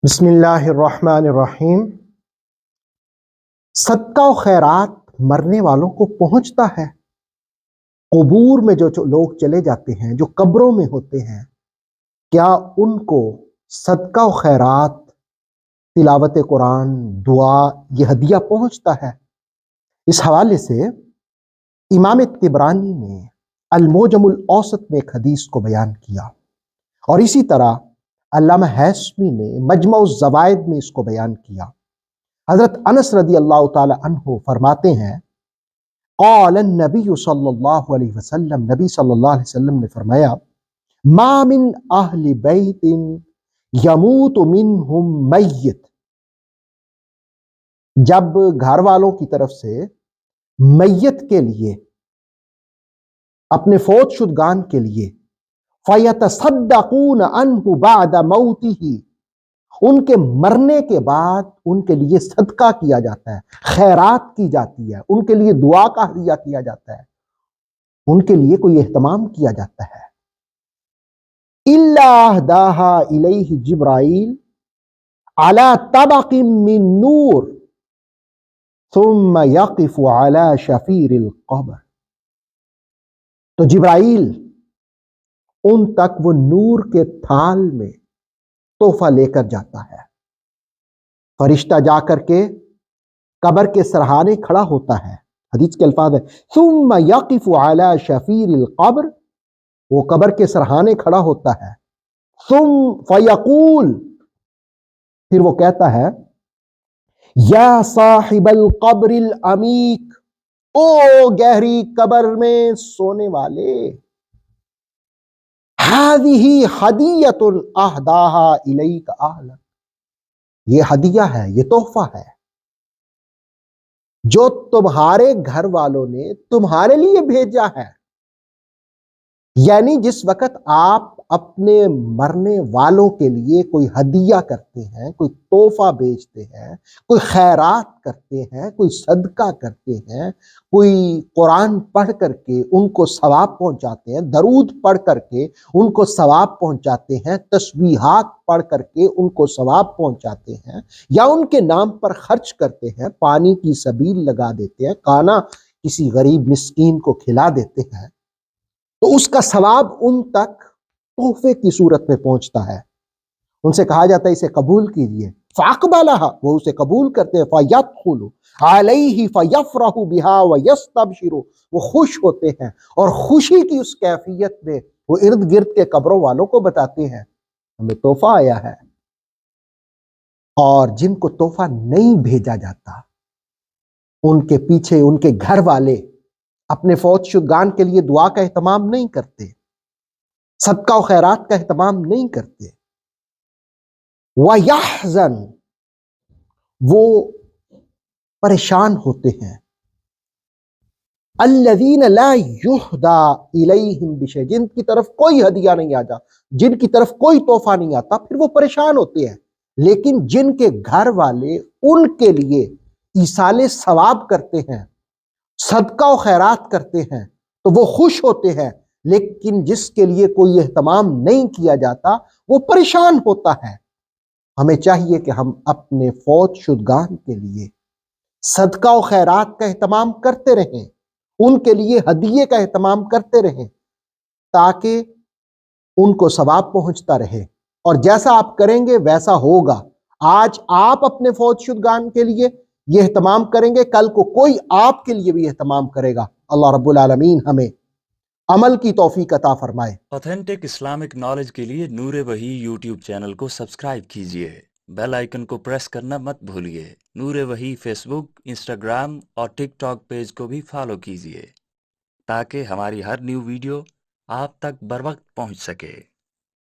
बिस्मिल्लाहिर्रहमानिर्रहीम। सदका और खैरात मरने वालों को पहुंचता है। कबूर में जो लोग चले जाते हैं, जो कब्रों में होते हैं, क्या उनको सदका और खैरात, तिलावत कुरान, दुआ, ये हदिया पहुंचता है? इस हवाले से इमाम तिबरानी ने अल-मुअजमुल औसत में एक हदीस को बयान किया और इसी तरह अल्लामा हैसमी ने मजमुअज़ ज़वाइद में इसको बयान किया। हजरत अनस रदी अल्लाह ताला अन्हु फरमाते हैं, क़ाल नबी सल्लल्लाहु अलैहि वसल्लम, नबी सल्लल्लाहु अलैहि वसल्लम ने फरमाया, मा मिन अहली बैतिन यमूतु मिनहुम मय्यित। जब घर वालों की तरफ से मैयत के लिए, अपने फौत शुदगान के लिए, फयतसद्दक़ून अन्हु बअद मौतिही, उनके मरने के बाद उनके लिए सदका किया जाता है, खैरात की जाती है, उनके लिए दुआ का हदिया किया जाता है, उनके लिए कोई एहतमाम किया जाता है। इल्ला अहदाहा इलैहि जिब्राइल अला तबक़िन मिन नूर सुम्मा यक़िफ़ु अला शफ़ीरिल क़ब्र। तो जिब्राइल उन तक वो नूर के थाल में तोहफा लेकर जाता है। फरिश्ता जाकर के कब्र के सरहाने खड़ा होता है। हदीस के अल्फाज है, सुम्मा यक़िफ़ु अला शफ़ीरिल क़ब्र, वो कब्र के सरहाने खड़ा होता है। सुम फ़यक़ूल, फिर वो कहता है, या साहिबल क़ब्रिल अमीक, ओ गहरी कब्र में सोने वाले, हाज़िही हदियतुन अहदाहा इलैका अहलक, ये हदिया है, ये तोहफा है जो तुम्हारे घर वालों ने तुम्हारे लिए भेजा है। यानी जिस वक्त आप अपने मरने वालों के लिए कोई हदिया करते हैं, कोई तोहफा भेजते हैं, कोई खैरात करते हैं, कोई सदका करते हैं, कोई कुरान पढ़ करके उनको सवाब पहुंचाते हैं, दरूद पढ़ करके उनको सवाब पहुंचाते हैं, तस्बीहात पढ़ करके उनको सवाब पहुंचाते हैं, या उनके नाम पर खर्च करते हैं, पानी की सबील लगा देते हैं, खाना किसी गरीब मिस्कीन को खिला देते हैं, तो उसका सवाब उन तक तोहफे की सूरत में पहुंचता है। उनसे कहा जाता है इसे कबूल कीजिए। फ़अक़बलहा, वो उसे कबूल करते हैं। फ़यदख़ुलु अलैहि फ़यफ़रहु बिहा व यस्तबशिरु, वो खुश होते हैं और खुशी की उस कैफियत में वो इर्द गिर्द के कब्रों वालों को बताते हैं, हमें तोहफा आया है। और जिनको तोहफा नहीं भेजा जाता, उनके पीछे उनके घर वाले अपने फौत शुदगान के लिए दुआ का एहतमाम नहीं करते, सदका और खैरात का एहतमाम नहीं करते। वयहज़न, वो परेशान होते हैं। अल्लज़ीन ला युहदा इलैहिम बिशै, जिनकी तरफ कोई हदिया नहीं आता, जिनकी तरफ कोई तोहफा नहीं आता, फिर वो परेशान होते हैं। लेकिन जिनके घर वाले उनके लिए ईसाले सवाब करते हैं, सदका और खैरात करते हैं, तो वो खुश होते हैं। लेकिन जिसके लिए कोई एहतमाम नहीं किया जाता, वो परेशान होता है। हमें चाहिए कि हम अपने फौत शुदगान के लिए सदका और खैरात का एहतमाम करते रहें, उनके लिए हदिये का एहतमाम करते रहें, ताकि उनको सवाब पहुंचता रहे। और जैसा आप करेंगे वैसा होगा। आज आप अपने फौत शुदगान के लिए ये एहतमाम करेंगे, कल को कोई आपके लिए भी एहतमाम करेगा। अल्लाह रब्बुल आलमीन हमें अमल की तौफीक अता फरमाए। ऑथेंटिक इस्लामिक नॉलेज के लिए नूरे वही यूट्यूब चैनल को सब्सक्राइब कीजिए, बेल आइकन को प्रेस करना मत भूलिए। नूरे वही फेसबुक, इंस्टाग्राम और टिकटॉक पेज को भी फॉलो कीजिए ताकि हमारी हर न्यू वीडियो आप तक बर वक्त पहुंच सके।